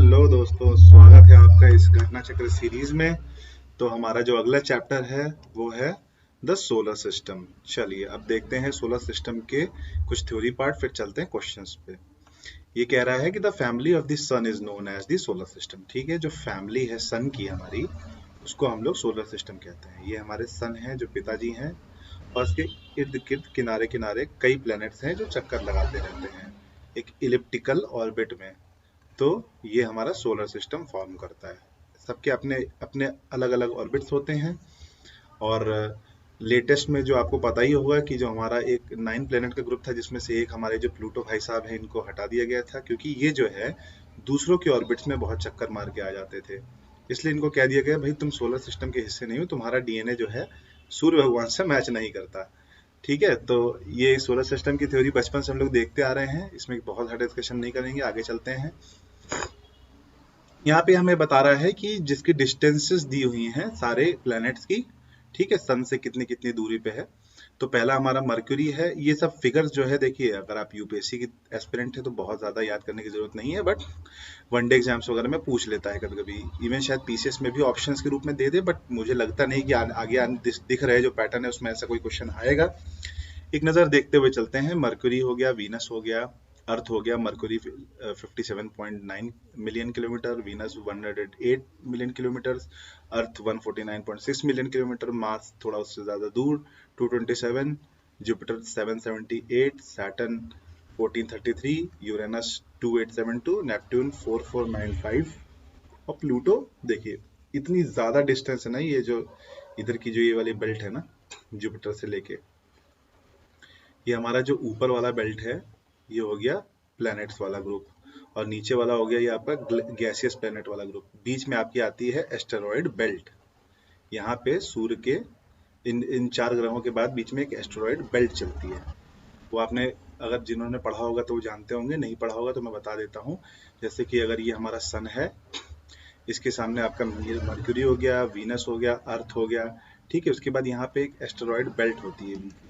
Hello दोस्तों, स्वागत है आपका इस घटना चक्र सीरीज में। तो हमारा जो अगला चैप्टर है वो है द सोलर सिस्टम। चलिए अब देखते हैं सोलर सिस्टम के कुछ थ्योरी पार्ट, फिर चलते हैं क्वेश्चंस पे। ये कह रहा है कि the family of the sun is known as the solar system. ठीक है, जो फैमिली है सन की हमारी, उसको हम लोग सोलर सिस्टम कहते हैं। ये हमारे सन है जो पिताजी हैं, और उसके इर्द गिर्द किनारे किनारे कई प्लैनेट्स हैं जो चक्कर लगाते रहते हैं एक इलिप्टिकल ऑर्बिट में। तो ये हमारा सोलर सिस्टम फॉर्म करता है। सबके अपने अपने अलग अलग ऑर्बिट्स होते हैं। और लेटेस्ट में जो आपको पता ही होगा कि जो हमारा एक 9 प्लेनेट का ग्रुप था, जिसमें से एक हमारे जो प्लूटो भाई साहब हैं, इनको हटा दिया गया था क्योंकि ये जो है दूसरों के ऑर्बिट्स में बहुत चक्कर मार के आ जाते थे। इसलिए इनको कह दिया गया, भाई तुम सोलर सिस्टम के हिस्से नहीं हो, तुम्हारा डीएनए जो है सूर्य भगवान से मैच नहीं करता। ठीक है, तो ये सोलर सिस्टम की थ्योरी बचपन से हम लोग देखते आ रहे हैं, इसमें बहुत ज़्यादा डिस्कशन नहीं करेंगे, आगे चलते हैं। यहाँ पे हमें बता रहा है कि जिसकी डिस्टेंसेस दी हुई हैं सारे प्लैनेट्स की, ठीक है, सन से कितनी कितनी दूरी पे है। तो पहला हमारा मर्क्यूरी है। ये सब फिगर्स जो है, देखिए अगर आप यूपीएससी की एस्पिरेंट है तो बहुत ज़्यादा याद करने की जरूरत नहीं है, बट वनडे एग्जाम्स वगैरह में पूछ लेता है कभी कभी, इवन शायद पीसीएस में भी ऑप्शंस के रूप में दे दे, बट मुझे लगता नहीं कि आगे दिख रहे जो पैटर्न है उसमें ऐसा कोई क्वेश्चन आएगा। एक नज़र देखते हुए चलते हैं। मरकरी हो गया, वीनस हो गया, अर्थ हो गया। Mercury 57.9 million kilometre, Venus 108 million kilometre, earth 149.6 million kilometre, Mars थोड़ा उससे ज़्यादा दूर 227, जुपिटर 778, सैटर्न 1433, यूरेनस 2872, नेपट्टून 4495 और प्लूटो देखिए इतनी ज़्यादा डिस्टेंस है ना। ये जो इधर की जो ये वाली बेल्ट है ना, जुपिटर से लेके, ये हमारा जो ऊपर वाला बेल्ट है ये हो गया प्लैनेट्स वाला ग्रुप, और नीचे वाला हो गया ये आपका गैसियस प्लैनेट वाला ग्रुप। बीच में आपकी आती है एस्टेरॉयड बेल्ट। यहाँ पे सूर्य के इन इन 4 ग्रहों के बाद बीच में एक एस्टेरॉयड बेल्ट चलती है। वो आपने अगर जिन्होंने पढ़ा होगा तो वो जानते होंगे, नहीं पढ़ा होगा तो मैं बता देता हूँ। जैसे कि अगर ये हमारा सन है, इसके सामने आपका मर्क्यूरी हो गया, वीनस हो गया, अर्थ हो गया, ठीक है। उसके बाद यहाँ पे एक एस्टेरॉयड बेल्ट होती है बीच में।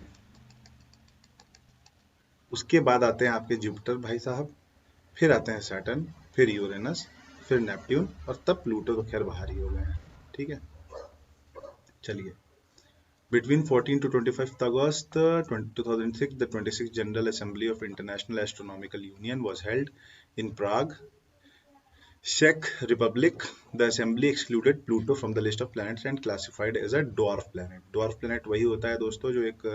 उसके बाद आते हैं आपके जुपिटर भाई साहब, फिर आते हैं सैटर्न, फिर यूरेनस, फिर नेपट्टून, और तब प्लूटो तो खैर बाहर ही हो गए हैं। ठीक है, चलिए। Between 14 to 25th August 2006, the 26th General Assembly of International Astronomical Union was held in Prague, Czech Republic. The assembly excluded Pluto from the list of planets and classified as a dwarf planet. Dwarf planet वही होता है दोस्तों जो एक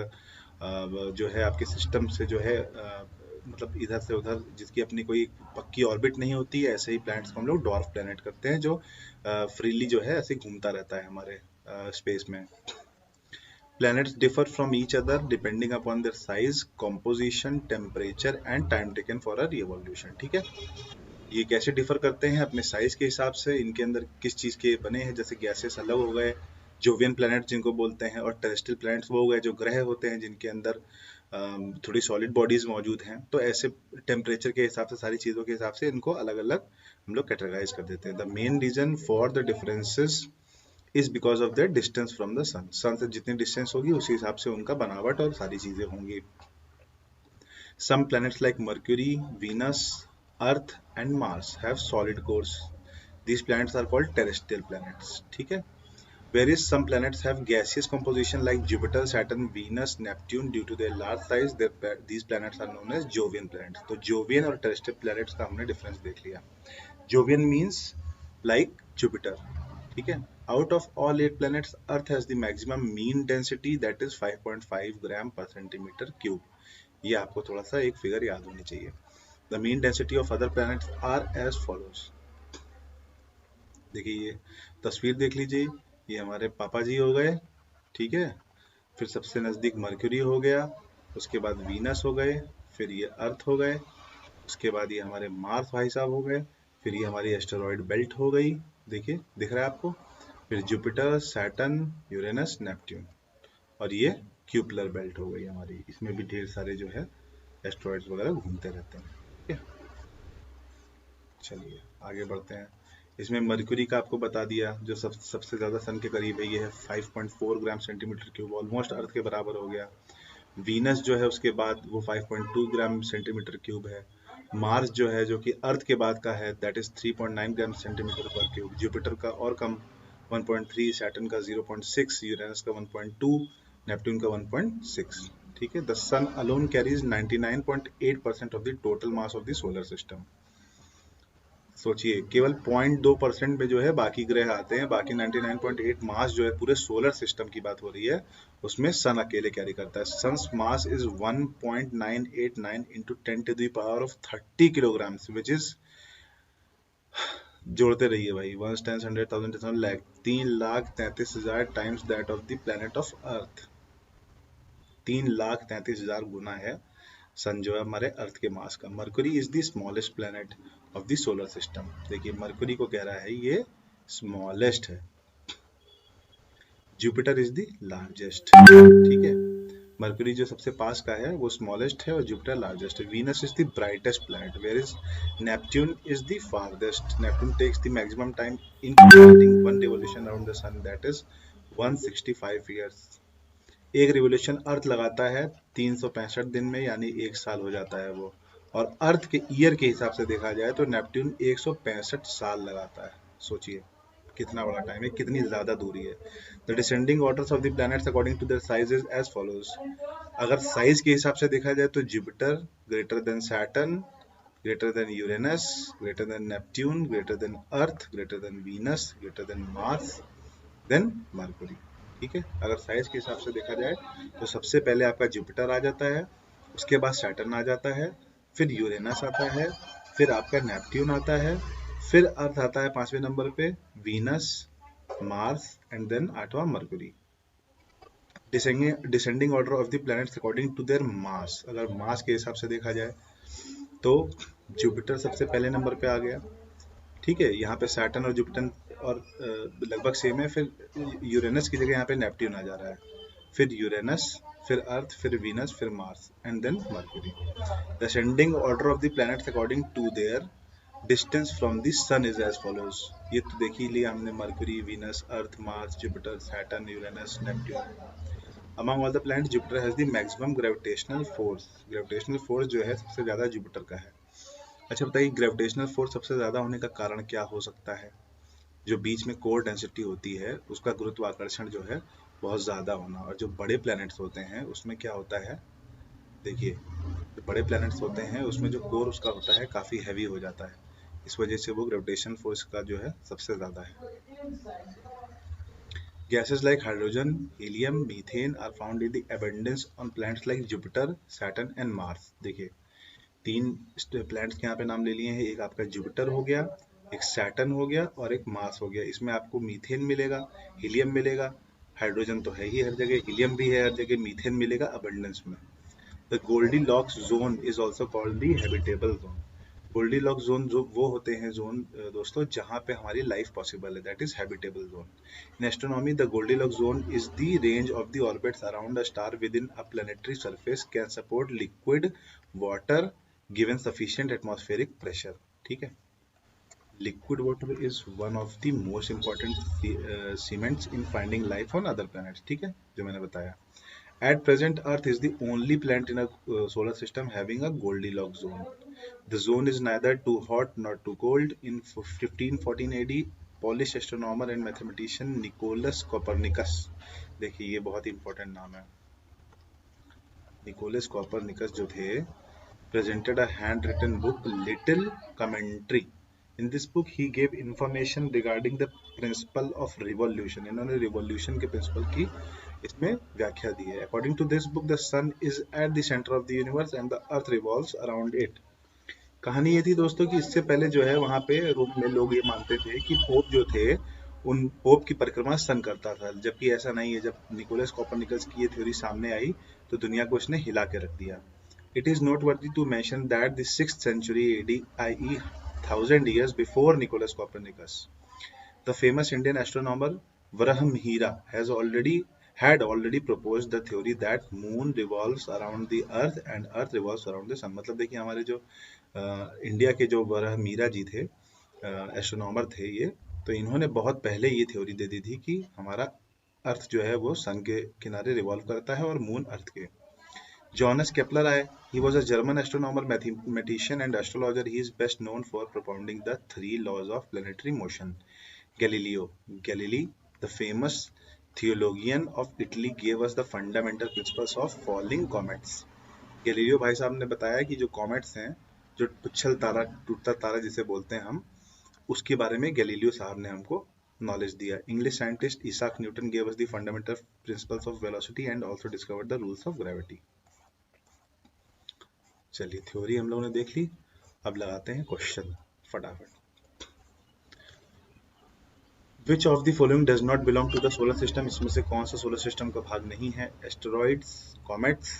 जो है आपके system से जो है मतलब इधर से उधर, जिसकी अपनी कोई पक्की ऑर्बिट नहीं होती है, ऐसे ही प्लैनेट्स को हम लोग डॉर्फ प्लैनेट करते हैं, जो फ्रीली जो है ऐसे घूमता रहता है हमारे स्पेस में। Planets differ from each other depending upon their size, composition, temperature and time taken for a revolution. ठीक है, ये कैसे डिफर करते हैं? अपने साइज के हिसाब से, इनके अंदर किस चीज के बने हैं। जैसे गैसेस अलग हो गए, जोवियन प्लैनेट जिनको बोलते हैं, और टेरेस्ट्रियल प्लैनेट्स वो हो गए जो ग्रह होते हैं जिनके अंदर थोड़ी सॉलिड बॉडीज मौजूद हैं। तो ऐसे टेम्परेचर के हिसाब से, सारी चीज़ों के हिसाब से इनको अलग अलग हम लोग कैटेगराइज कर देते हैं। The main reason for the differences is because of the distance from the sun. Sun से जितनी डिस्टेंस होगी उसी हिसाब से उनका बनावट और सारी चीज़ें होंगी। Some planets like Mercury, Venus, earth and Mars have solid cores. These planets are called terrestrial planets. ठीक है, whereas some planets have gaseous composition like Jupiter, Saturn, Venus, Neptune. Due to their large size, these planets are known as Jovian planets. तो Jovian और terrestrial planets का हमने difference देख लिया। Jovian means like Jupiter. ठीक है, out of all 8 planets, Earth has the maximum mean density, that is 5.5 gram per centimeter cube. ये आपको थोड़ा सा एक फिगर याद होनी चाहिए। The mean density of other planets are as follows. देखिए ये तस्वीर देख लीजिए, ये हमारे पापा जी हो गए, ठीक है। फिर सबसे नज़दीक मर्क्यूरी हो गया, उसके बाद वीनस हो गए, फिर ये अर्थ हो गए, उसके बाद ये हमारे मार्स भाई साहब हो गए, फिर ये हमारी एस्टेरॉयड बेल्ट हो गई, देखिए दिख रहा है आपको। फिर जुपिटर, सैटर्न, यूरेनस, नेपट्टून, और ये क्यूपलर बेल्ट हो गई हमारी। इसमें भी ढेर सारे जो है एस्टेरॉयड्स वगैरह घूमते रहते हैं। ठीक है, चलिए आगे बढ़ते हैं। इसमें मर्क्यूरी का आपको बता दिया, जो सबसे ज़्यादा सन के करीब है, ये है 5.4 ग्राम सेंटीमीटर क्यूब, ऑलमोस्ट अर्थ के बराबर हो गया। वीनस जो है उसके बाद वो 5.2 ग्राम सेंटीमीटर क्यूब है। मार्स जो है, जो कि अर्थ के बाद का है, दैट इज 3.9 ग्राम सेंटीमीटर पर क्यूब। जुपिटर का और कम 1.3, सैटर्न का 0.6, यूरेनस का 1.2, नेपट्टून का 1.6। ठीक है। The sun alone carries 99.8% of the total mass of the solar system. सोचिए, केवल 0.2% में जो है बाकी ग्रह आते हैं, बाकी 99.8 मास जो है पूरे सोलर सिस्टम की बात हो रही है, उसमें सन अकेले कैरी करता है। Sun's mass is 1.989 into 10 to the power of 30 kilogram, which is, जोड़ते रहिए भाई, 1 10 100 1000 lakh, 3,33,000 times that of the planet of Earth. 3,33,000 गुना है सन जो है हमारे अर्थ के मास का। Mercury is the smallest planet of the solar system. देखिए, मरकुरी को कह रहा है ये स्मॉलेस्ट है। Jupiter is the largest. ठीक है। मरकुरी जो सबसे पास का है वो स्मॉलेस्ट है और जुपिटर लार्जेस्ट है। Venus is the brightest planet, where is Neptune is the farthest. Neptune takes the maximum time in completing one revolution around the sun, that is 165 years. एक रिवोल्यूशन अर्थ लगाता है 365 दिन में, यानी एक साल हो जाता है वो। और अर्थ के ईयर के हिसाब से देखा जाए तो नेपट्यून 165 साल लगाता है। सोचिए कितना बड़ा टाइम है, कितनी ज्यादा दूरी है। The descending orders of the planets according to their size is as follows. अगर साइज के हिसाब से देखा जाए तो Jupiter greater than Saturn, greater than Uranus, greater than Neptune, greater than earth, greater than Venus, greater than Mars, then Mercury. ठीक है। अगर साइज के हिसाब से देखा जाए तो सबसे पहले आपका जुपिटर आ जाता है, उसके बाद सैटर्न आ जाता है, फिर यूरेनस आता है, फिर आपका नेपट्यून आता है, फिर अर्थ आता है 5वें नंबर पे, वीनस, मार्स एंड देन 8वां Mercury. Descending order of the planets according to their mass. अगर मास के हिसाब से देखा जाए तो जुपिटर सबसे पहले नंबर पे आ गया। ठीक है। यहाँ पे सैटर्न और जुपिटर और लगभग सेम है। फिर यूरेनस की जगह यहाँ पे नेपट्यून आ जा रहा है, फिर यूरेनस, फिर अर्थ, फिर वीनस, फिर Mars and then Mercury. The ascending order of the planets according to their distance from the sun is as follows. ये तो देख ही लिया हमने, Mercury, Venus, Earth, Mars, Jupiter, Saturn, Uranus, Neptune. Among all the planets Jupiter has the maximum gravitational force. Gravitational force जो है सबसे ज्यादा जुपिटर का है। अच्छा बताइए, ग्रेविटेशनल फोर्स सबसे ज्यादा होने का कारण क्या हो सकता है? जो बीच में कोर डेंसिटी होती है उसका गुरुत्वाकर्षण जो है बहुत ज्यादा होना। और जो बड़े प्लैनेट्स होते हैं उसमें क्या होता है, देखिए, जो बड़े प्लैनेट्स होते हैं उसमें जो कोर उसका होता है काफी हैवी हो जाता है, इस वजह से वो ग्रेविटेशन फोर्स का जो है सबसे ज्यादा है। Gases like hydrogen, helium, methane are found in the abundance on planets like Jupiter, Saturn and Mars। देखिए, तीन प्लैनेट्स के यहाँ पे नाम ले लिए हैं। एक आपका जुपिटर हो गया, एक सैटर्न हो गया और एक मार्स हो गया। इसमें आपको मीथेन मिलेगा, हीलियम मिलेगा, हाइड्रोजन तो है ही हर जगह, हीलियम भी है हर जगह, मीथेन मिलेगा अबंडेंस में। The Goldilocks zone is also called the habitable zone. Goldilocks zone जो वो होते हैं जोन दोस्तों जहाँ पे हमारी लाइफ पॉसिबल है, that is habitable zone. In astronomy the Goldilocks zone is the range of the orbits around a star with in a planetary surface can support liquid water given sufficient atmospheric pressure। ठीक है। liquid water is one of the most important cements in finding life on other planets। ठीक है, जो मैंने बताया। at present earth is the only planet in a solar system having a Goldilocks zone। the zone is neither too hot nor too cold। in 1514 AD Polish astronomer and mathematician Nicholas Copernicus, देखिए ये बहुत important नाम है, Nicholas Copernicus जो थे, presented a handwritten book, Little Commentary। In this book, he gave information regarding the principle of revolution। इन्होंने revolution के principle की इसमें व्याख्या दी है। According to this book, the sun is at the center of the universe and the earth revolves around it। कहानी ये थी दोस्तों कि इससे पहले जो है वहाँ पे रोम में लोग ये मानते थे कि पोप जो थे उन पोप की परिक्रमा सन करता था, जबकि ऐसा नहीं है। जब निकोलस कॉपरनिकस की ये थ्योरी सामने आई तो दुनिया को उसने हिला के रख दिया। It is noteworthy to mention that the 6th century AD, i.e. 1000 years before Nicholas Copernicus, the famous Indian astronomer Varahmihira had already proposed the theory that moon revolves around the earth and earth revolves around the sun। मतलब देखिए, हमारे जो India के जो वराहमीरा जी थे, astronomer थे ये, तो इन्होंने बहुत पहले ये थ्योरी दे दी थी कि हमारा अर्थ जो है वो सन के किनारे रिवॉल्व करता है और मून अर्थ के। Johannes Kepler, he was a German astronomer, mathematician, and astrologer. He is best known for propounding the three laws of planetary motion. Galileo Galilei, the famous theologian of Italy, gave us the fundamental principles of falling comets. Galileo भाई साहब ने बताया कि जो comets हैं, जो पुच्छल तारा, टूटता तारा जिसे बोलते हैं हम, उसके बारे में गैलीलियो साहब ने हमको नॉलेज दिया. English scientist Isaac Newton gave us the fundamental principles of velocity and also discovered the rules of gravity. चलिए थ्योरी हम लोगों ने देख ली, अब लगाते हैं क्वेश्चन फटाफट. Which of the following does not belong to the solar system? इसमें से कौन सा सोलर सिस्टम का भाग नहीं है? Asteroids, comets,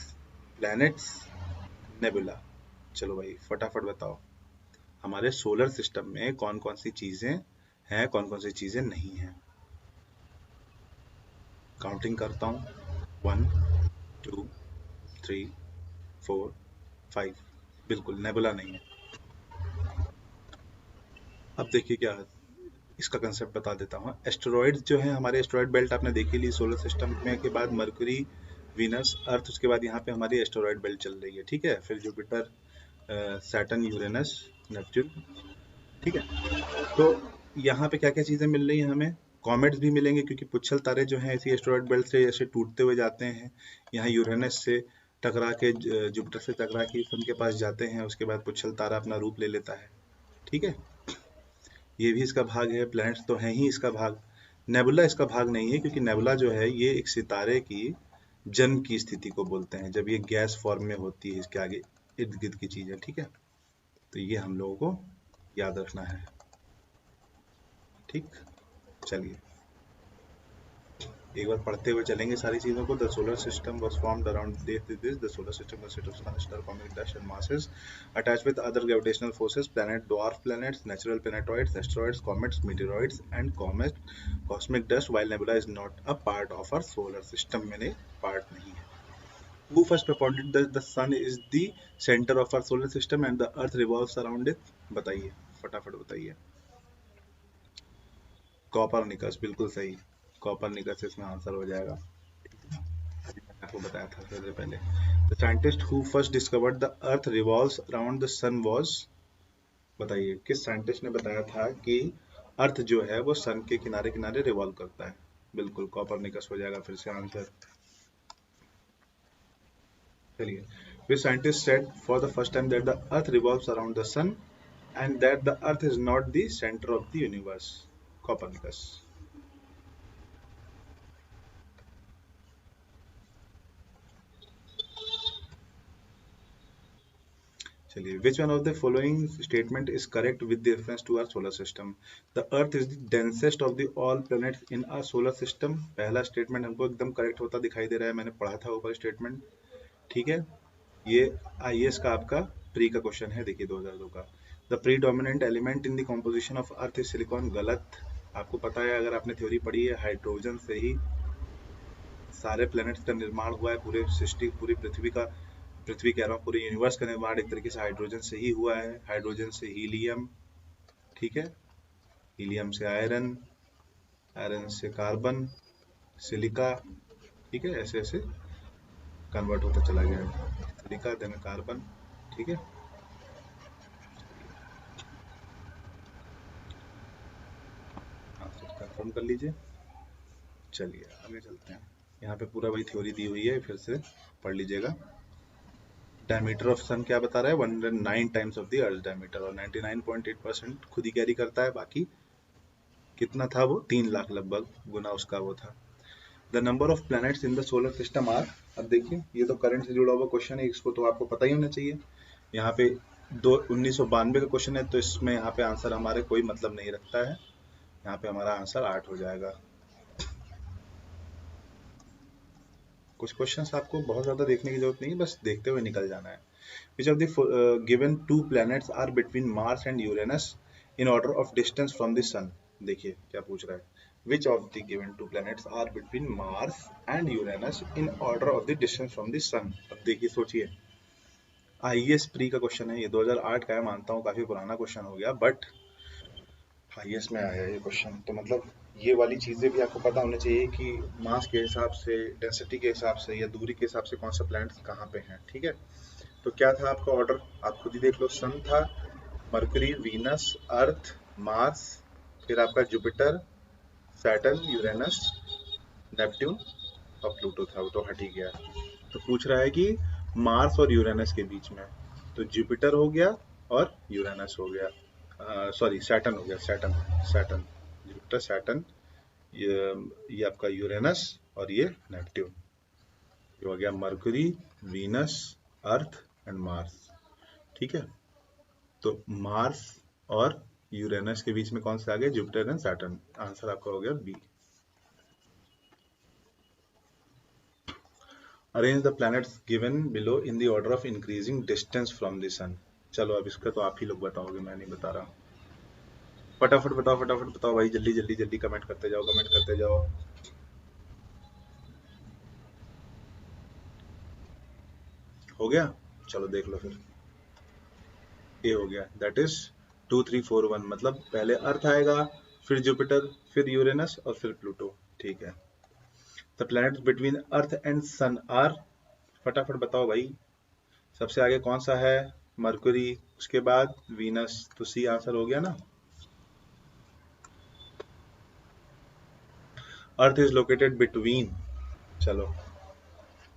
planets, nebula. चलो भाई फटाफट बताओ, हमारे सोलर सिस्टम में कौन कौन सी चीजें हैं, कौन कौन सी चीजें नहीं हैं. काउंटिंग करता हूँ. 1 2 3 4 5. बिल्कुल नेबुला नहीं है. अब देखिए क्या है, इसका कंसेप्ट बता देता हूँ. एस्टेरॉइड्स जो है, हमारे एस्टेरॉइड बेल्ट आपने देखी ली सोलर सिस्टम में के बाद मरकरी, वीनस, अर्थ, उसके बाद यहाँ पे हमारी एस्टेरॉइड बेल्ट चल रही है. ठीक है, फिर जुपिटर, सैटर्न, यूरेनस, नेपच्यून. ठीक है, तो यहाँ पे क्या क्या चीजें मिल रही हैं हमें? कॉमेट्स भी मिलेंगे क्योंकि पुच्छल तारे जो हैं इसी एस्टेरॉइड बेल्ट से ऐसे टूटते हुए जाते हैं. यहाँ यूरेनस से टकरा के, जुपिटर से टकरा के सन के पास जाते हैं, उसके बाद पुच्छल तारा अपना रूप ले लेता है. ठीक है, ये भी इसका भाग है. प्लैनेट्स तो हैं ही इसका भाग. नेबुला इसका भाग नहीं है क्योंकि नेबुला जो है ये एक सितारे की जन्म की स्थिति को बोलते हैं, जब ये गैस फॉर्म में होती है, इसके आगे इर्द गिर्द की चीज है. ठीक है, तो ये हम लोगों को याद रखना है. ठीक, चलिए एक बार पढ़ते हुए चलेंगे सारी चीजों को. The solar system was formed around this. The solar system consist of sun, star, comet, dust and masses attached with other gravitational forces, planet, dwarf planets, natural planetoids, asteroids, comets, meteoroids and cosmic dust, while nebula is not a part of our solar system. मैंने part नहीं है. Who first propounded that the sun is the center of our solar system and the earth revolves around it? बताइए फटाफट बताइए. Copernicus, बिल्कुल सही. Copernicus इसमें answer हो जाएगा. आपको बताया था थोड़ी देर पहले. The scientist who first discovered the earth revolves around the sun was, बताइए किस साइंटिस्ट ने बताया था कि अर्थ जो है वो सन के किनारे किनारे रिवॉल्व करता है? बिल्कुल कॉपरनिकस हो जाएगा फिर से आंसर. चलिए, which scientist said for the first time that the earth revolves around the sun and that the earth is not the center of the universe? Copernicus. चलिए, which one of the following statement is correct with the reference to our solar system? The earth is the densest of the all planets in our solar system. पहला statement हमको एकदम correct होता दिखाई दे रहा है, मैंने पढ़ा था ऊपर स्टेटमेंट. ठीक है, ये IAS का आपका प्री का क्वेश्चन है, देखिए 2002 का. The predominant element in the composition of earth is silicon. गलत. आपको पता है, अगर आपने थ्योरी पढ़ी है, हाइड्रोजन से ही सारे प्लैनेट्स का निर्माण हुआ है. पूरे सृष्टि, पूरी पृथ्वी का, पृथ्वी कह रहा हूँ, पूरे यूनिवर्स का निर्माण एक तरीके से हाइड्रोजन से ही हुआ है. हाइड्रोजन से हीलियम, ठीक है, हीलियम से आयरन, आयरन से कार्बन, सिलिका, ठीक है, ऐसे ऐसे कन्वर्ट होता चला गया है. Silica then carbon. ठीक है, कंफर्म कर लीजिए. चलिए आगे चलते हैं. यहाँ पे पूरा वही थ्योरी दी हुई है, फिर से पढ़ लीजिएगा. डायमीटर ऑफ सन क्या बता रहा है? 109 times of the earth diameter, और 99.8% खुद ही कैरी करता है. बाकी कितना था वो? 3 लाख लगभग गुना उसका वो था. The number of planets in the solar system are. अब देखिए, ये तो करंट से जुड़ा हुआ क्वेश्चन है, इसको तो आपको पता ही होना चाहिए. यहाँ पे 1992 का क्वेश्चन है, तो इसमें यहाँ पे आंसर हमारे कोई मतलब नहीं रखता है. यहाँ पे हमारा आंसर 8 हो जाएगा. कुछ क्वेश्चंस आपको बहुत ज्यादा देखने की जरूरत नहीं है, बस देखते हुए निकल जाना है. Which of the given two planets are between Mars and Uranus in order of distance from the sun? देखिए क्या पूछ रहा है. Which of the given two planets are between Mars and Uranus in order of the distance from the sun? अब देखिए सोचिए, IAS pre का question है ये, 2008 का है, मानता हूँ काफी पुराना क्वेश्चन हो गया, बट हाँ ये इसमें आया ये क्वेश्चन, तो मतलब ये वाली चीजें भी आपको पता होनी चाहिए कि मास के हिसाब से, डेंसिटी के हिसाब से या दूरी के हिसाब से कौन सा प्लैनेट कहाँ पे है, ठीक है। तो क्या था आपका ऑर्डर, आप खुद ही देख लो। सन था, मरकरी, वीनस, अर्थ, मार्स, फिर आपका जुपिटर, सैटर्न, यूरेनस, नेपट्यून और प्लूटो था, वो तो हट ही गया। तो पूछ रहा है कि मार्स और यूरेनस के बीच में, तो जुपिटर हो गया और यूरेनस हो गया, सॉरी सैटर्न हो गया, सैटर्न, सैटर्न, जुपिटर, सैटर्न, ये आपका यूरेनस और ये नेपट्यून। ये हो गया mercury, Venus, earth and Mars, ठीक है। तो मार्स और यूरेनस के बीच में कौन से आ गए, जुपिटर एंड सैटर्न। आंसर आपका हो गया B. Arrange the planets given below in the order of increasing distance from the sun. चलो अब इसका तो आप ही लोग बताओगे, मैं नहीं बता रहा। फटाफट बताओ, फटाफट बताओ भाई, जल्दी जल्दी जल्दी कमेंट करते जाओ, कमेंट करते जाओ। हो गया, चलो देख लो फिर। ए हो गया, दैट इज 2341, मतलब पहले अर्थ आएगा, फिर जुपिटर, फिर यूरेनस और फिर प्लूटो, ठीक है। The planets between Earth and sun are, फटाफट बताओ भाई। सबसे आगे कौन सा है, मरकुरी, उसके बाद वीनस, तो सी आंसर हो गया ना। अर्थ इज लोकेटेड बिटवीन, चलो,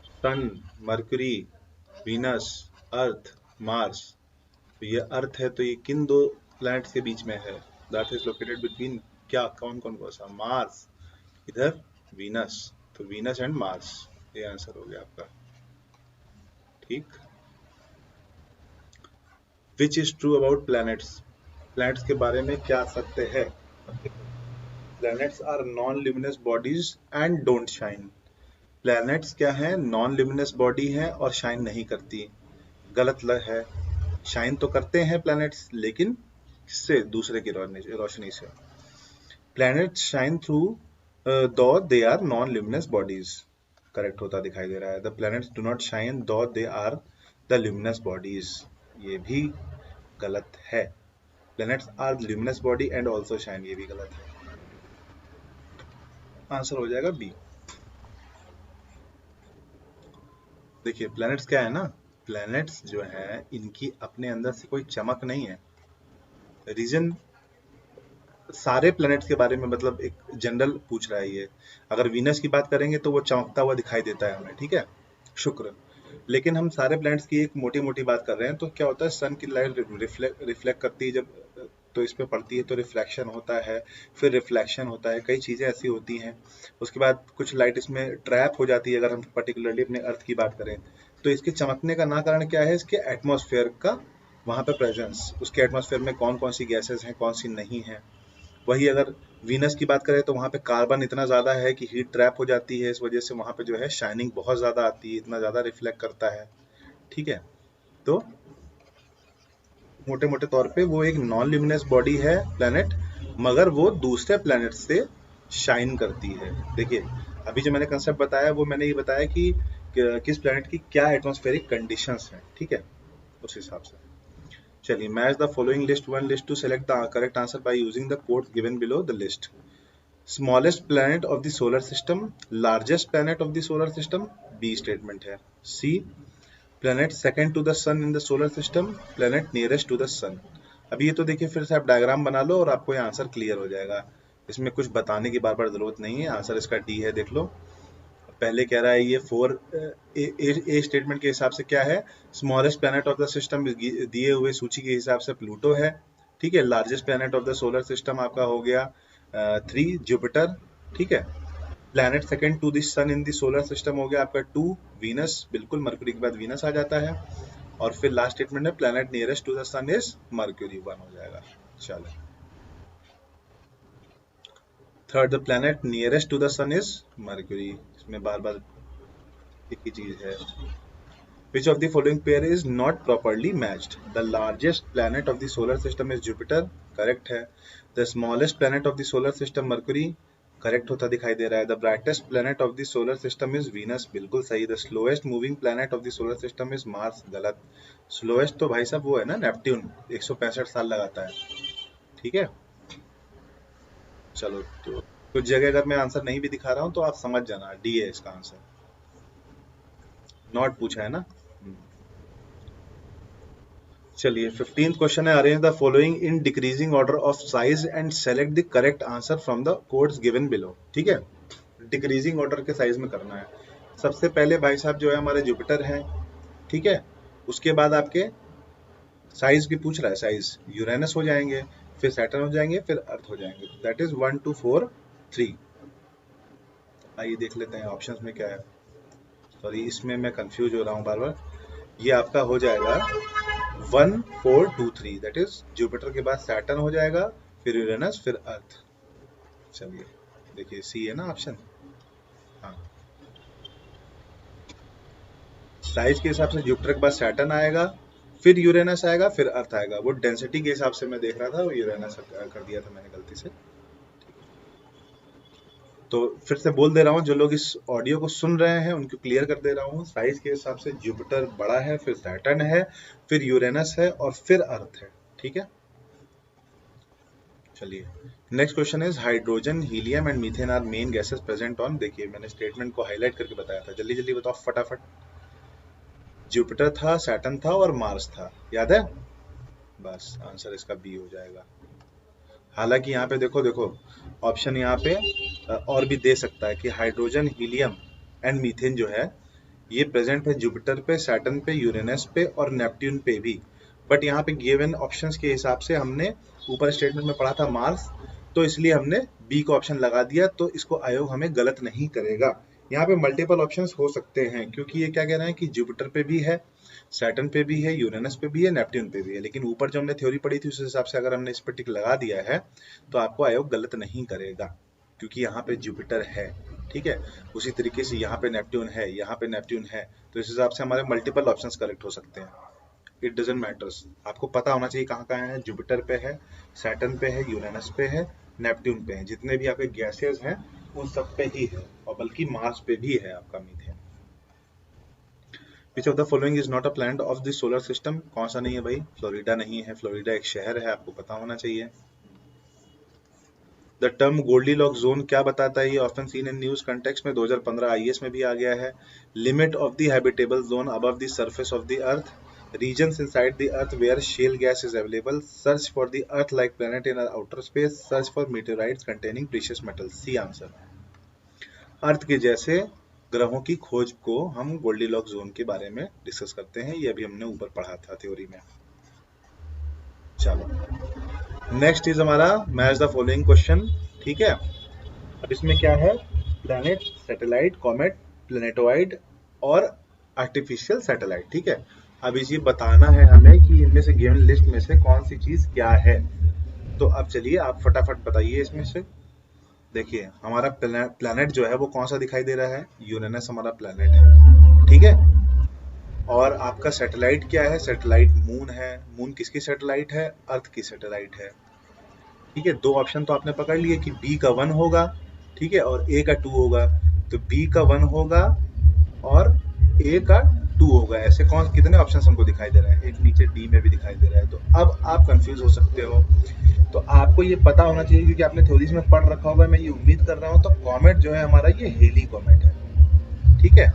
सन, मरकुरी, वीनस, अर्थ, मार्स। तो ये अर्थ है, तो ये किन दो प्लैनेट्स के बीच में है, the Earth is located between, क्या कौन कौन कौन सा, मार्स, इधर वीनस, तो वीनस एंड मार्स, ये आंसर हो गया आपका, ठीक। Which is true about planets, planets के बारे में क्या सत्य है। Planets are non luminous bodies and don't shine. Planets क्या है, नॉन ल्यूमिनस बॉडी है और शाइन नहीं करती, गलत है। शाइन तो करते हैं प्लैनेट्स, लेकिन किससे, दूसरे की रोशनी से। Planets shine through though they are non luminous bodies, correct होता दिखाई दे रहा है। The planets do not shine though they are the luminous bodies, ये भी गलत है। Planets are luminous body and also shine, ये भी गलत है। आंसर हो जाएगा बी। देखिए प्लैनेट्स क्या है ना, प्लैनेट्स जो है इनकी अपने अंदर से कोई चमक नहीं है। रीजन, सारे प्लैनेट्स के बारे में मतलब एक जनरल पूछ रहा है ये। अगर वीनस की बात करेंगे तो वो चमकता हुआ दिखाई देता है हमें, ठीक है, शुक्र। लेकिन हम सारे प्लैनेट्स की एक मोटी मोटी बात कर रहे हैं, तो क्या होता है, सन की लाइट रिफ्लेक्ट करती है जब, तो इस पे पड़ती है तो रिफ्लेक्शन होता है, फिर रिफ्लेक्शन होता है, कई चीज़ें ऐसी होती हैं। उसके बाद कुछ लाइट इसमें ट्रैप हो जाती है, अगर हम पर्टिकुलरली अपने अर्थ की बात करें। तो इसके चमकने का ना कारण क्या है, इसके एटमॉस्फेयर का वहाँ पे प्रेजेंस, उसके एटमॉस्फेयर में कौन कौन सी गैसेस हैं, कौन सी नहीं है। वही अगर वीनस की बात करें तो वहाँ पे कार्बन इतना ज़्यादा है कि हीट ट्रैप हो जाती है, इस वजह से वहाँ पे जो है शाइनिंग बहुत ज़्यादा आती है, इतना ज़्यादा रिफ्लेक्ट करता है, ठीक है। तो मोटे मोटे तौर पे वो एक नॉन ल्यूमिनस बॉडी है प्लैनेट, मगर वो दूसरे प्लैनेट से शाइन करती है। देखिए अभी जो मैंने कंसेप्ट बताया वो मैंने ये बताया कि किस प्लैनेट की क्या एटमॉस्फेरिक कंडीशंस हैं, ठीक है, उस हिसाब से। चलिए, match the following list one list two select the correct answer by using the codes given below the list. Smallest planet of the solar system, largest planet of the solar system, B statement है। C, planet second to the sun in the solar system, planet nearest to the sun. अभी ये तो देखिए फिर से आप diagram बना लो और आपको ये आंसर क्लियर हो जाएगा, इसमें कुछ बताने की बार बार जरूरत नहीं है। आंसर इसका डी है, देख लो। पहले कह रहा है ये फोर, ए स्टेटमेंट के हिसाब से क्या है, smallest planet of the system दिए हुए सूची के हिसाब से प्लूटो है, ठीक है। Largest planet of the solar system आपका हो गया 3 जुपिटर, ठीक है। Planet second to the sun in the solar system हो गया आपका 2 वीनस, बिल्कुल मरकुरी के बाद वीनस आ जाता है। और फिर लास्ट स्टेटमेंट में planet nearest to the sun is Mercury, 1 हो जाएगा। चलो, third, the planet nearest to the sun is Mercury, इसमें बार बार एक ही चीज है। Which of the following pair is not properly matched? The largest planet of the solar system is Jupiter, correct है। The smallest planet of the solar system Mercury, correct होता दिखाई दे रहा है। The brightest planet of the solar system is Venus, बिल्कुल सही। The slowest moving planet of the solar system is Mars, गलत। Slowest तो भाई साहब वो है ना नेपट्यून, 165 साल लगाता है, ठीक है। चलो तो कुछ जगह अगर मैं आंसर नहीं भी दिखा रहा हूँ तो आप समझ जाना, डी है इसका आंसर। नॉट पूछा है ना। चलिए 15th क्वेश्चन है, arrange the following in decreasing order of size and select the correct answer from the codes given below. ठीक है, डिक्रीजिंग ऑर्डर के साइज में करना है। सबसे पहले भाई साहब जो है हमारे जुपिटर है, ठीक है। उसके बाद आपके साइज भी पूछ रहा है, साइज यूरेनस हो जाएंगे, फिर सैटर्न हो जाएंगे, फिर अर्थ हो जाएंगे। That is 1 2 4 3। आइए देख लेते हैं ऑप्शंस में क्या है। सॉरी, इसमें मैं कंफ्यूज हो रहा हूँ बार बार। ये आपका हो जाएगा 1 4 2 3, दैट इज जुपिटर के बाद सैटर्न हो जाएगा, फिर यूरेनस, फिर अर्थ। चलिए देखिए, सी है ना ऑप्शन। हाँ, साइज के हिसाब से जुपिटर के बाद सैटर्न आएगा, फिर यूरेनस आएगा, फिर अर्थ आएगा। वो डेंसिटी के हिसाब से मैं देख रहा था, वो यूरेनस कर दिया था मैंने गलती से। तो फिर से बोल दे रहा हूँ, जो लोग इस ऑडियो को सुन रहे हैं उनको क्लियर कर दे रहा हूँ। साइज के हिसाब से जुपिटर बड़ा है, फिर सैटर्न है, फिर यूरेनस है, और फिर अर्थ है। ठीक है, चलिए next question is hydrogen, helium and methane are main gases present on. देखिए मैंने स्टेटमेंट को हाईलाइट करके बताया था, जल्दी जल्दी बताओ फटाफट। जुपिटर था, सैटर्न था और मार्स था, याद है? बस आंसर इसका बी हो जाएगा। हालांकि यहाँ पे देखो देखो, ऑप्शन यहाँ पे और भी दे सकता है कि हाइड्रोजन, हीलियम एंड मीथेन जो है ये प्रेजेंट है जुपिटर पे, सैटर्न पे, यूरेनस पे और नेपट्यून पे भी। बट यहाँ पे गिवन ऑप्शंस के हिसाब से हमने ऊपर स्टेटमेंट में पढ़ा था मार्स, तो इसलिए हमने बी को ऑप्शन लगा दिया। तो इसको आयोग हमें गलत नहीं करेगा। यहाँ पे मल्टीपल ऑप्शंस हो सकते हैं, क्योंकि ये क्या कह रहे हैं कि जुपिटर पे भी है, सैटर्न पे भी है, यूरेनस पे भी है, नेपट्यून पे भी है। लेकिन ऊपर जो हमने थ्योरी पढ़ी थी उस हिसाब से अगर हमने इस पर टिक लगा दिया है तो आपको आयोग गलत नहीं करेगा, क्योंकि यहाँ पे जुपिटर है। ठीक है, उसी तरीके से यहाँ पे नेपट्यून है, यहाँ पे नेपट्यून है, तो इस हिसाब से हमारे मल्टीपल ऑप्शंस करेक्ट हो सकते हैं। इट डजेंट मैटर्स, आपको पता होना चाहिए कहाँ कहाँ है। जुपिटर पे है, सैटर्न पे है, यूरेनस पे है, नेपट्यून पे है। जितने भी आपके गैसेस हैं उन सब पे ही है, और बल्कि मार्स पे भी है आपका methane. Which of the following is not a planet of the solar system. कौन सा नहीं है भाई? फ्लोरिडा नहीं है। फ्लोरिडा एक शहर है, आपको पता होना चाहिए। द टर्म गोल्डीलॉक्स जोन क्या बताता है? ये often seen in news context में 2015 आईएएस में भी आ गया है। Limit of the habitable zone above the surface of the earth, regions inside the earth where shale gas is available, search for the earth like planet in outer space, search for meteorites containing precious metals। C answer. Earth के जैसे ग्रहों की खोज को हम Goldilocks zone के बारे में डिस्कस करते हैं, ये अभी हमने ऊपर पढ़ा था थ्योरी में। चलो नेक्स्ट इज हमारा मैच द फॉलोइंग क्वेश्चन। ठीक है, अब इसमें क्या है? प्लैनेट, सैटेलाइट, कॉमेट, प्लैनेटोइड और आर्टिफिशियल सैटेलाइट। ठीक है, अब इसे बताना है हमें कि इनमें से गिवन लिस्ट में से कौन सी चीज क्या है। तो अब चलिए आप फटाफट बताइए इसमें से। देखिए हमारा प्लैनेट जो है वो कौन सा दिखाई दे रहा है? यूरेनस हमारा प्लैनेट है। ठीक है, और आपका सैटेलाइट क्या है? सैटेलाइट मून है। मून किसकी सैटेलाइट है? अर्थ की सैटेलाइट है। ठीक है, दो ऑप्शन तो आपने पकड़ लिए कि बी का 1 होगा, ठीक है, और ए का 2 होगा। तो बी का 1 होगा और ए का 2 होगा। ऐसे कौन कितने ऑप्शन हमको दिखाई दे रहे हैं? एक नीचे डी में भी दिखाई दे रहा है। तो अब आप कंफ्यूज हो सकते हो। तो आपको ये पता होना चाहिए, क्योंकि आपने थ्योरीज में पढ़ रखा होगा, मैं ये उम्मीद कर रहा हूँ। तो कॉमेट जो है हमारा ये हेली कॉमेट है। ठीक है,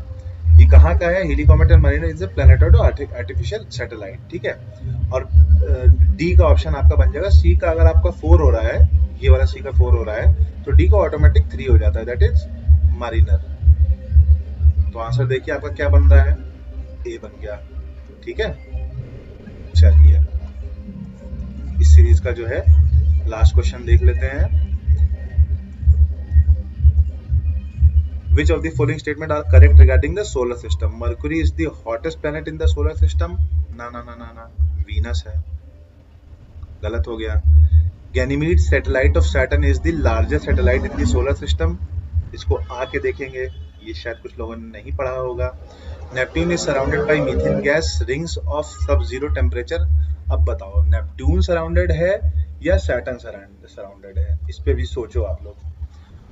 ये कहाँ का है? Halley comet and Marina is a planetoid artificial satellite. ठीक है, और डी का ऑप्शन आपका बन जाएगा। सी का अगर आपका 4 हो रहा है, ये वाला सी का 4 हो रहा है, तो डी का ऑटोमेटिक 3 हो जाता है, दैट इज मरीनर। तो आंसर देखिए आपका क्या बन रहा है? ए बन गया। ठीक है, चलिए इस सीरीज का जो है लास्ट क्वेश्चन देख लेते हैं। Which of the following statement are correct regarding the solar system? Mercury is the hottest planet in the solar system. ना ना ना ना ना, Venus है, गलत हो गया। Ganymede satellite of Saturn is the largest satellite in the solar system. इसको आके देखेंगे, ये शायद कुछ लोगों ने नहीं पढ़ा होगा। Neptune is surrounded by methane gas rings of sub-zero temperature। अब बताओ नेपट्यून सराउंडेड है या सैटर्न सराउंडेड है? इस पे भी सोचो आप लोग।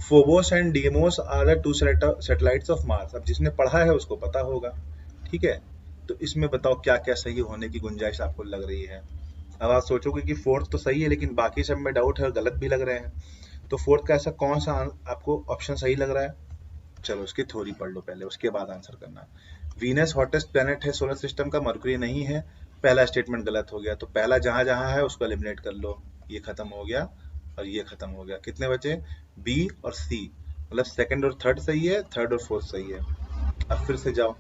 Phobos and Deimos are the 2 satellites of Mars. अब जिसने पढ़ा है उसको पता होगा। ठीक है, तो इसमें बताओ क्या क्या सही होने की गुंजाइश आपको लग रही है। अब आप सोचोगे कि 4th तो सही है, लेकिन बाकी सब में डाउट है और गलत भी लग रहे हैं। तो फोर्थ का ऐसा कौन सा आपको ऑप्शन सही लग रहा है? चलो उसकी थ्योरी पढ़ लो पहले, उसके बाद आंसर करना। वीनस हॉटेस्ट प्लेनेट है सोलर सिस्टम का, मरकरी नहीं है। पहला स्टेटमेंट गलत हो गया, तो पहला जहां जहां है उसको एलिमिनेट कर लो। ये खत्म हो गया और ये खत्म हो गया। कितने बचे? बी और सी, मतलब सेकंड और थर्ड सही है, थर्ड और फोर्थ सही है। अब फिर से जाओ,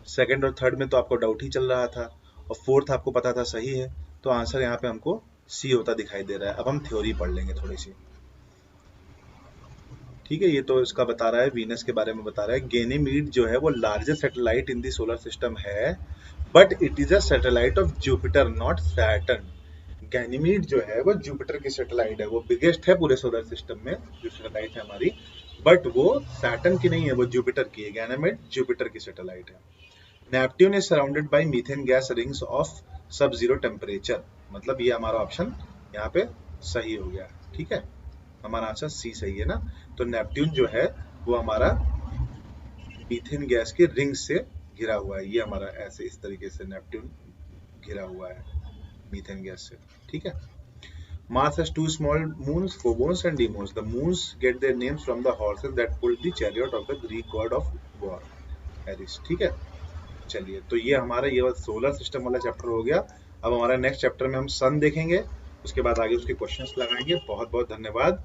सेकंड और थर्ड में तो आपको डाउट ही चल रहा था और फोर्थ आपको पता था सही है, तो आंसर यहाँ पे हमको सी होता दिखाई दे रहा है। अब हम थ्योरी पढ़ लेंगे थोड़ी सी, ठीक है। ये तो इसका बता रहा है, वीनस के बारे में बता रहा है। गैनीमीड जो है वो largest satellite in the solar system है, but it is a satellite of Jupiter not Saturn. Ganymede जो है वो जुपिटर की सैटेलाइट है, वो बिगेस्ट है पूरे सोलर सिस्टम में जो सैटेलाइट है हमारी, बट वो सैटर्न की नहीं है, वो जुपिटर की है। गैनीमीड जुपिटर की सैटेलाइट है। Neptune is surrounded by methane gas rings of सब जीरो टेम्परेचर, मतलब ये हमारा ऑप्शन यहाँ पे सही हो गया, ठीक है। हमारा आंसर सी सही है ना। तो नेपट्यून जो है वो हमारा मीथेन गैस के रिंग से घिरा हुआ है, ये हमारा ऐसे इस तरीके से नेपट्यून घिरा हुआ है मीथेन गैस से, ठीक है। Mars has two small moons, Phobos and Deimos. The moons get their names from the horses that pulled the chariot of the Greek god of war, Ares, ठीक है। चलिए, तो ये हमारा ये सोलर सिस्टम वाला चैप्टर हो गया। अब हमारा नेक्स्ट चैप्टर में हम सन देखेंगे, उसके बाद आगे उसके क्वेश्चंस लगाएंगे। बहुत बहुत धन्यवाद।